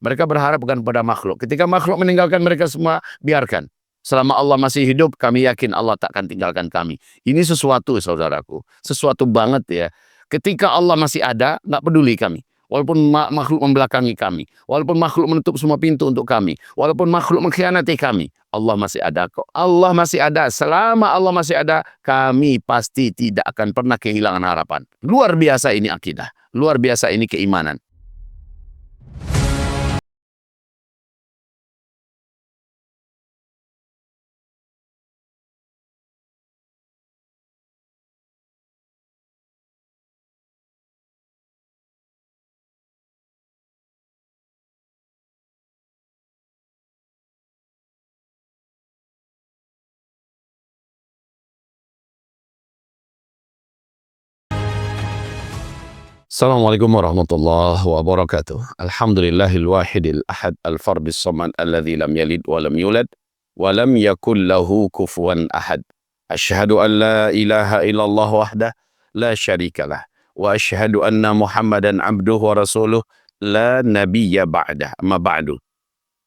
Mereka berharap bukan pada makhluk. Ketika makhluk meninggalkan mereka semua, biarkan. Selama Allah masih hidup, kami yakin Allah tak akan tinggalkan kami. Ini sesuatu, saudaraku. Sesuatu banget ya. Ketika Allah masih ada, nggak peduli kami. Walaupun makhluk membelakangi kami. Walaupun makhluk menutup semua pintu untuk kami. Walaupun makhluk mengkhianati kami. Allah masih ada kok. Allah masih ada. Selama Allah masih ada, kami pasti tidak akan pernah kehilangan harapan. Luar biasa ini akidah. Luar biasa ini keimanan. Assalamualaikum warahmatullahi wabarakatuh. Alhamdulillahil wahidil ahad al-fardis samad alladzi lam yalid wa lam yulad wa lam yakul lahu kufuwan ahad. Asyhadu an la ilaha illallah wahdah la syarikalah wa asyhadu anna Muhammadan abduhu wa rasuluh la nabiyya ba'dah. Amma ba'du.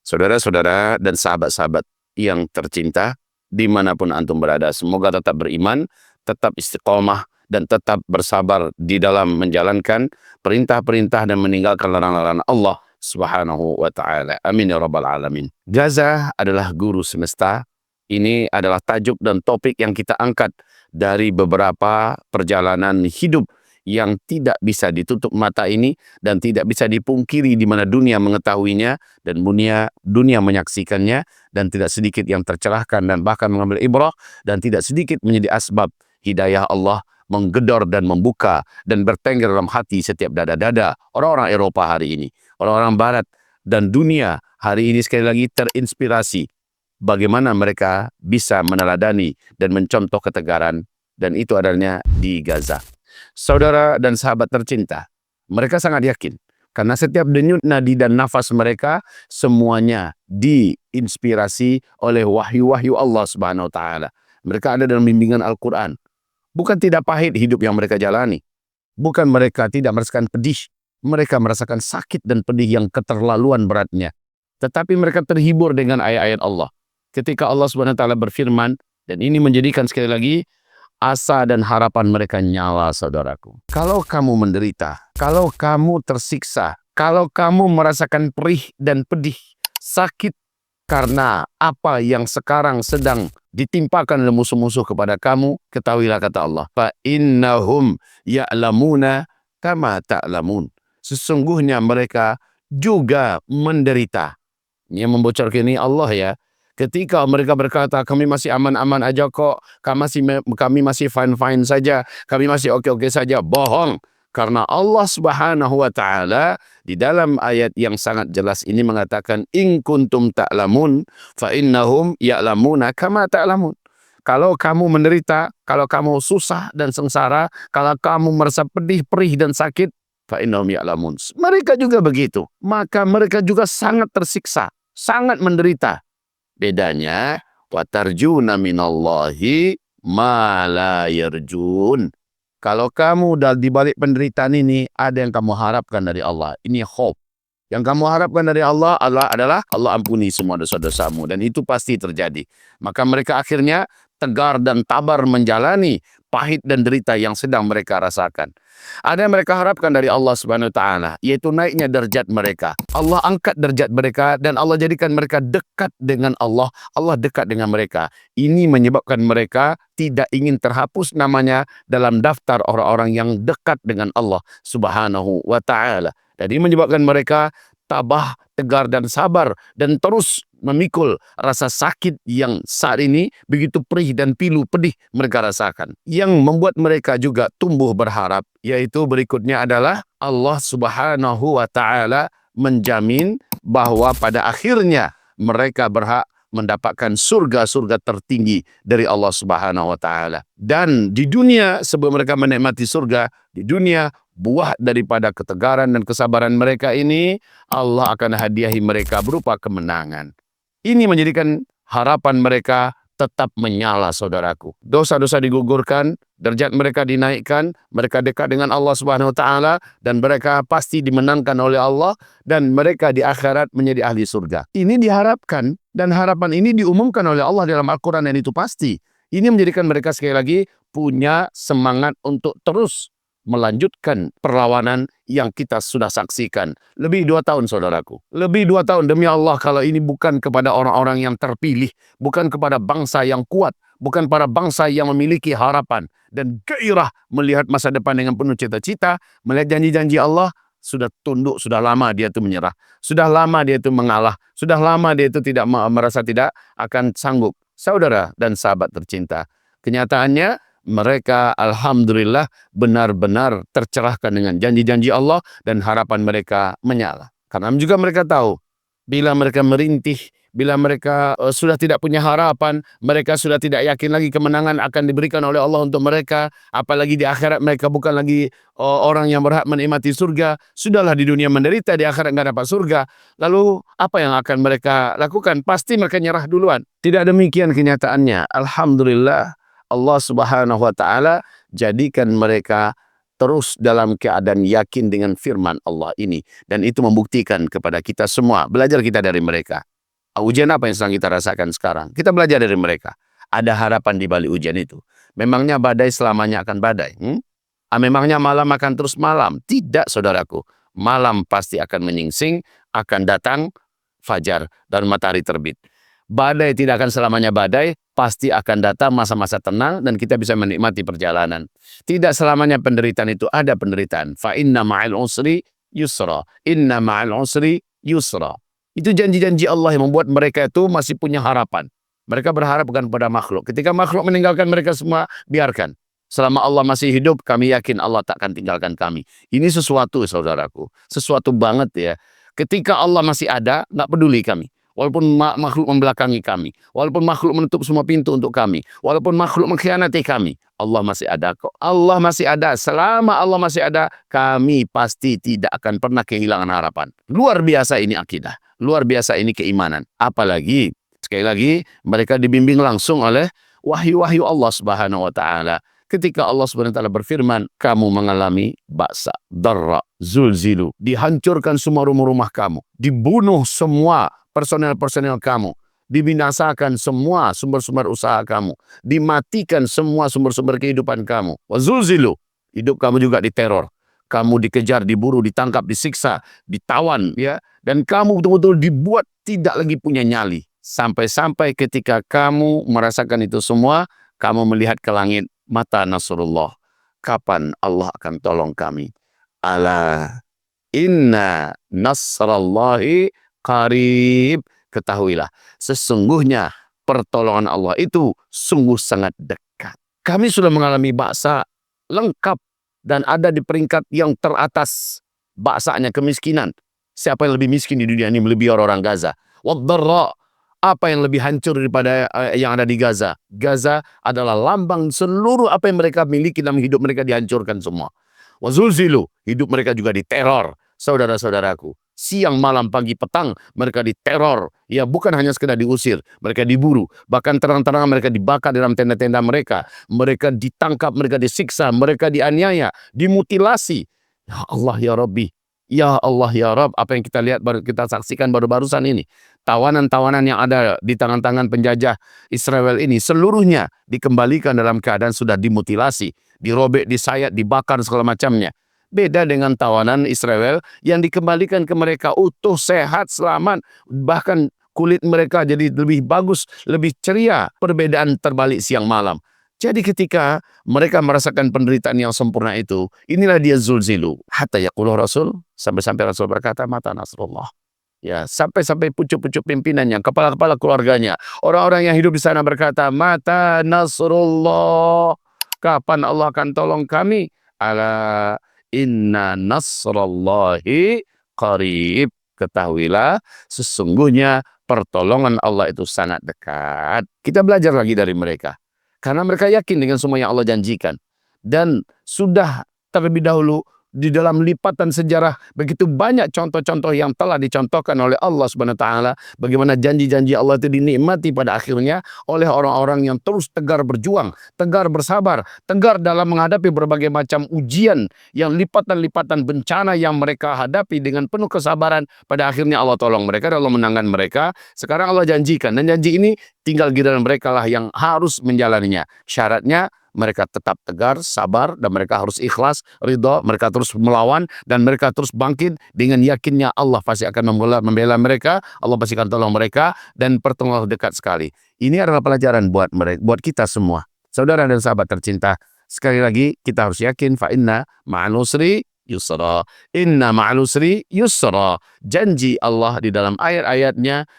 Saudara-saudara dan sahabat-sahabat yang tercinta dimanapun antum berada, semoga tetap beriman, tetap istiqomah, dan tetap bersabar di dalam menjalankan perintah-perintah dan meninggalkan larangan-larangan Allah Subhanahu wa Ta'ala. Amin ya Rabbal 'Alamin. Gaza adalah guru semesta. Ini adalah tajuk dan topik yang kita angkat dari beberapa perjalanan hidup yang tidak bisa ditutup mata ini dan tidak bisa dipungkiri, di mana dunia mengetahuinya dan dunia menyaksikannya, dan tidak sedikit yang tercerahkan dan bahkan mengambil ibrah, dan tidak sedikit menjadi asbab hidayah Allah menggedor dan membuka dan bertengger dalam hati setiap dada-dada orang-orang Eropa hari ini, orang-orang Barat dan dunia hari ini sekali lagi terinspirasi bagaimana mereka bisa meneladani dan mencontoh ketegaran, dan itu adanya di Gaza. Saudara dan sahabat tercinta, mereka sangat yakin karena setiap denyut nadi dan nafas mereka semuanya diinspirasi oleh wahyu-wahyu Allah Subhanahu wa Ta'ala. Mereka ada dalam bimbingan Al-Quran. Bukan tidak pahit hidup yang mereka jalani. Bukan mereka tidak merasakan pedih. Mereka merasakan sakit dan pedih yang keterlaluan beratnya. Tetapi mereka terhibur dengan ayat-ayat Allah. Ketika Allah Subhanahu wa Ta'ala berfirman, dan ini menjadikan sekali lagi asa dan harapan mereka nyala, saudaraku. Kalau kamu menderita, kalau kamu tersiksa, kalau kamu merasakan perih dan pedih, sakit karena apa yang sekarang sedang ditimpakan oleh musuh-musuh kepada kamu, ketahuilah kata Allah, fa innahum ya'lamuna kama ta'lamun. Sesungguhnya mereka juga menderita. Yang membocorkan ini Allah ya. Ketika mereka berkata, kami masih aman-aman aja kok, kami masih fine-fine saja, kami masih oke-oke saja, bohong. Karena Allah Subhanahu wa Ta'ala di dalam ayat yang sangat jelas ini mengatakan, in kuntum ta'lamun fa innahum ya'lamuna kama ta'lamun. Kalau kamu menderita, kalau kamu susah dan sengsara, kalau kamu merasa pedih, perih dan sakit, fa innahum ya'lamun. Mereka juga begitu. Maka mereka juga sangat tersiksa, sangat menderita. Bedanya, wa tarjuna minallahi ma la yarjun. Kalau kamu di balik penderitaan ini, ada yang kamu harapkan dari Allah. Ini hope. Yang kamu harapkan dari Allah adalah Allah ampuni semua dosa-dosamu. Dan itu pasti terjadi. Maka mereka akhirnya tegar dan tabar menjalani pahit dan derita yang sedang mereka rasakan. Ada yang mereka harapkan dari Allah Subhanahu wa Ta'ala, yaitu naiknya derajat mereka. Allah angkat derajat mereka dan Allah jadikan mereka dekat dengan Allah. Allah dekat dengan mereka. Ini menyebabkan mereka tidak ingin terhapus namanya dalam daftar orang-orang yang dekat dengan Allah Subhanahu wa Ta'ala. Jadi menyebabkan mereka tabah, tegar dan sabar dan terus memikul rasa sakit yang saat ini begitu perih dan pilu pedih mereka rasakan. Yang membuat mereka juga tumbuh berharap, yaitu berikutnya adalah Allah Subhanahu wa Ta'ala menjamin bahwa pada akhirnya mereka berhak mendapatkan surga-surga tertinggi dari Allah Subhanahu wa Ta'ala. Dan di dunia, sebelum mereka menikmati surga, di dunia buah daripada ketegaran dan kesabaran mereka ini, Allah akan hadiahi mereka berupa kemenangan. Ini menjadikan harapan mereka tetap menyala saudaraku. Dosa-dosa digugurkan, derajat mereka dinaikkan, mereka dekat dengan Allah Subhanahu wa taala dan mereka pasti dimenangkan oleh Allah dan mereka di akhirat menjadi ahli surga. Ini diharapkan dan harapan ini diumumkan oleh Allah dalam Al-Qur'an dan itu pasti. Ini menjadikan mereka sekali lagi punya semangat untuk terus melanjutkan perlawanan yang kita sudah saksikan. Lebih 2 tahun saudaraku. Lebih 2 tahun demi Allah kalau ini bukan kepada orang-orang yang terpilih, bukan kepada bangsa yang kuat, bukan para bangsa yang memiliki harapan dan gairah melihat masa depan dengan penuh cita-cita, melihat janji-janji Allah, sudah tunduk, sudah lama dia itu menyerah. Sudah lama dia itu mengalah, sudah lama dia itu tidak merasa tidak akan sanggup. Saudara dan sahabat tercinta, kenyataannya mereka alhamdulillah benar-benar tercerahkan dengan janji-janji Allah dan harapan mereka menyala. Karena juga mereka tahu bila mereka merintih, bila mereka sudah tidak punya harapan, mereka sudah tidak yakin lagi kemenangan akan diberikan oleh Allah untuk mereka, apalagi di akhirat mereka bukan lagi orang yang berhak menikmati surga, sudahlah di dunia menderita, di akhirat nggak dapat surga. Lalu apa yang akan mereka lakukan? Pasti mereka nyerah duluan. Tidak demikian kenyataannya. Alhamdulillah Allah Subhanahu wa taala jadikan mereka terus dalam keadaan yakin dengan firman Allah ini. Dan itu membuktikan kepada kita semua, belajar kita dari mereka. Ujian apa yang sedang kita rasakan sekarang? Kita belajar dari mereka. Ada harapan di balik ujian itu. Memangnya badai selamanya akan badai? Memangnya malam akan terus malam? Tidak saudaraku. Malam pasti akan menyingsing, akan datang fajar dan matahari terbit. Badai tidak akan selamanya badai, pasti akan datang masa-masa tenang dan kita bisa menikmati perjalanan. Tidak selamanya penderitaan itu ada penderitaan. Fa inna ma'al usri yusra. Inna ma'al usri yusra. Itu janji-janji Allah yang membuat mereka itu masih punya harapan. Mereka berharap bukan pada makhluk. Ketika makhluk meninggalkan mereka semua, biarkan. Selama Allah masih hidup, kami yakin Allah tak akan tinggalkan kami. Ini sesuatu saudaraku. Sesuatu banget ya. Ketika Allah masih ada, nggak peduli kami. Walaupun makhluk membelakangi kami, walaupun makhluk menutup semua pintu untuk kami, walaupun makhluk mengkhianati kami, Allah masih ada kok. Allah masih ada. Selama Allah masih ada, kami pasti tidak akan pernah kehilangan harapan. Luar biasa ini akidah. Luar biasa ini keimanan. Apalagi, sekali lagi, mereka dibimbing langsung oleh wahyu-wahyu Allah Subhanahu wa taala. Ketika Allah Subhanahu wa taala berfirman, kamu mengalami ba'sa, darra, zulzilu, dihancurkan semua rumah-rumah kamu, dibunuh semua personel-personel kamu, dibinasakan semua sumber-sumber usaha kamu, dimatikan semua sumber-sumber kehidupan kamu. Wazulzilu, hidup kamu juga diteror. Kamu dikejar, diburu, ditangkap, disiksa, ditawan, ya, dan kamu betul-betul dibuat tidak lagi punya nyali. Sampai-sampai ketika kamu merasakan itu semua, kamu melihat ke langit, mata nasrullah. Kapan Allah akan tolong kami? Ala inna nasrallahi qarib, ketahuilah, sesungguhnya pertolongan Allah itu sungguh sangat dekat. Kami sudah mengalami ba'sa lengkap dan ada di peringkat yang teratas. Ba'sanya kemiskinan. Siapa yang lebih miskin di dunia ini melebihi orang-orang Gaza? Waddarra, apa yang lebih hancur daripada yang ada di Gaza? Gaza adalah lambang seluruh apa yang mereka miliki dalam hidup mereka dihancurkan semua. Wazulzilu, hidup mereka juga diteror. Saudara-saudaraku, siang, malam, pagi, petang, mereka diteror. Ya, bukan hanya sekedar diusir, mereka diburu. Bahkan terang-terangan mereka dibakar dalam tenda-tenda mereka. Mereka ditangkap, mereka disiksa, mereka dianiaya, dimutilasi. Ya Allah, ya Rabbi. Ya Allah, ya Rabb, apa yang kita lihat, kita saksikan baru-barusan ini. Tawanan-tawanan yang ada di tangan-tangan penjajah Israel ini, seluruhnya dikembalikan dalam keadaan sudah dimutilasi, dirobek, disayat, dibakar, segala macamnya. Beda dengan tawanan Israel yang dikembalikan ke mereka utuh, sehat, selamat. Bahkan kulit mereka jadi lebih bagus, lebih ceria. Perbedaan terbalik siang malam. Jadi ketika mereka merasakan penderitaan yang sempurna itu, inilah dia zulzilu. Hatta yaqulu Rasul, sampai-sampai Rasul berkata, mata nasrullah. Ya, sampai-sampai pucuk-pucuk pimpinannya, kepala-kepala keluarganya. Orang-orang yang hidup di sana berkata, mata nasrullah. Kapan Allah akan tolong kami? Ala inna nasrallahi qarib. Ketahuilah, sesungguhnya pertolongan Allah itu sangat dekat. Kita belajar lagi dari mereka. Karena mereka yakin dengan semua yang Allah janjikan. Dan sudah terlebih dahulu di dalam lipatan sejarah begitu banyak contoh-contoh yang telah dicontohkan oleh Allah Subhanahu wa taala, bagaimana janji-janji Allah itu dinikmati pada akhirnya oleh orang-orang yang terus tegar berjuang, tegar bersabar, tegar dalam menghadapi berbagai macam ujian yang lipatan-lipatan bencana yang mereka hadapi dengan penuh kesabaran. Pada akhirnya Allah tolong mereka, Allah menangkan mereka. Sekarang Allah janjikan, dan janji ini tinggal giliran mereka lah yang harus menjalaninya. Syaratnya mereka tetap tegar, sabar, dan mereka harus ikhlas, ridha, mereka terus melawan, dan mereka terus bangkit dengan yakinnya Allah pasti akan membela mereka, Allah pasti akan tolong mereka, dan pertemuan dekat sekali. Ini adalah pelajaran buat mereka, buat kita semua. Saudara dan sahabat tercinta, sekali lagi kita harus yakin, fa inna ma'al usri yusra. Inna ma'al usri yusra. Janji Allah di dalam ayat-ayatnya,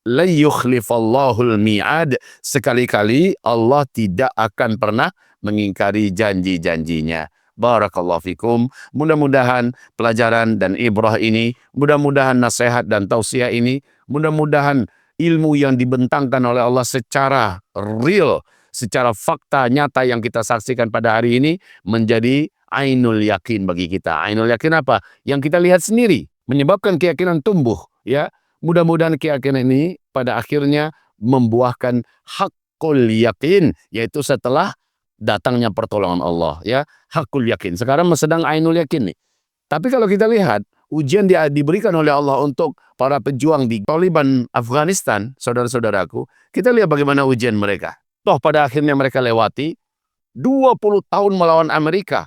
la yukhlifallahul mi'ad. Sekali-kali Allah tidak akan pernah mengingkari janji-janjinya. Barakallahu fikum. Mudah-mudahan pelajaran dan ibrah ini, mudah-mudahan nasihat dan tausiah ini, mudah-mudahan ilmu yang dibentangkan oleh Allah secara real, secara fakta nyata yang kita saksikan pada hari ini menjadi ainul yakin bagi kita. Ainul yakin apa? Yang kita lihat sendiri, menyebabkan keyakinan tumbuh, ya. Mudah-mudahan keyakinan ini pada akhirnya membuahkan hakul yakin, yaitu setelah datangnya pertolongan Allah, ya. Hakul yakin. Sekarang sedang ainul yakin nih. Tapi kalau kita lihat ujian diberikan oleh Allah untuk para pejuang di Taliban Afghanistan, saudara-saudaraku, kita lihat bagaimana ujian mereka. Toh pada akhirnya mereka lewati 20 tahun melawan Amerika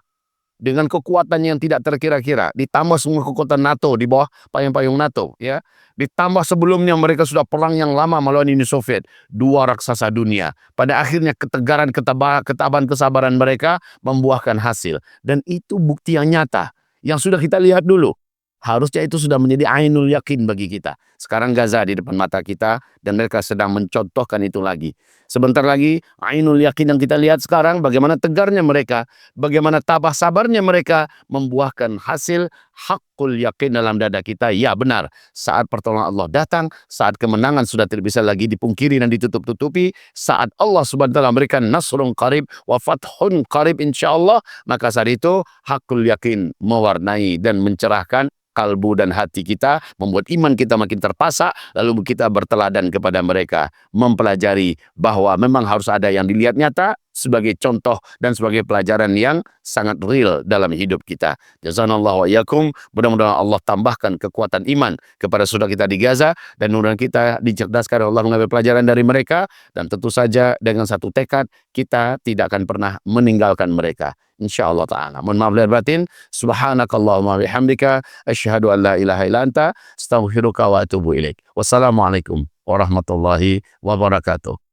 dengan kekuatan yang tidak terkira-kira, ditambah semua kekuatan NATO di bawah payung-payung NATO, ya. Ditambah sebelumnya mereka sudah perang yang lama melawan Uni Soviet, dua raksasa dunia. Pada akhirnya ketegaran, ketabahan, kesabaran mereka membuahkan hasil, dan itu bukti yang nyata yang sudah kita lihat dulu. Harusnya itu sudah menjadi ainul yakin bagi kita. Sekarang Gaza di depan mata kita, dan mereka sedang mencontohkan itu lagi. Sebentar lagi ainul yakin yang kita lihat sekarang, bagaimana tegarnya mereka, bagaimana tabah sabarnya mereka membuahkan hasil hakul yakin dalam dada kita. Ya benar, saat pertolongan Allah datang, saat kemenangan sudah tidak bisa lagi dipungkiri dan ditutup-tutupi, saat Allah Subhanahu wa taala memberikan nasrun qarib wa fathun qarib insyaallah, maka saat itu hakul yakin mewarnai dan mencerahkan kalbu dan hati kita, membuat iman kita makin terpasak, lalu kita berteladan kepada mereka, mempelajari bahwa memang harus ada yang dilihat nyata sebagai contoh dan sebagai pelajaran yang sangat real dalam hidup kita. Jazanallahu wa iyyakum. Mudah-mudahan Allah tambahkan kekuatan iman kepada saudara kita di Gaza, dan mudah-mudahan kita dicerdaskan Allah mengambil pelajaran dari mereka, dan tentu saja dengan satu tekad kita tidak akan pernah meninggalkan mereka, insyaallah taala. Mohon maaf lahir batin. Subhanakallahumma bihamdika asyhadu an la ilaha illa anta astaghfiruka wa atubu ilaik. Wassalamualaikum warahmatullahi wabarakatuh.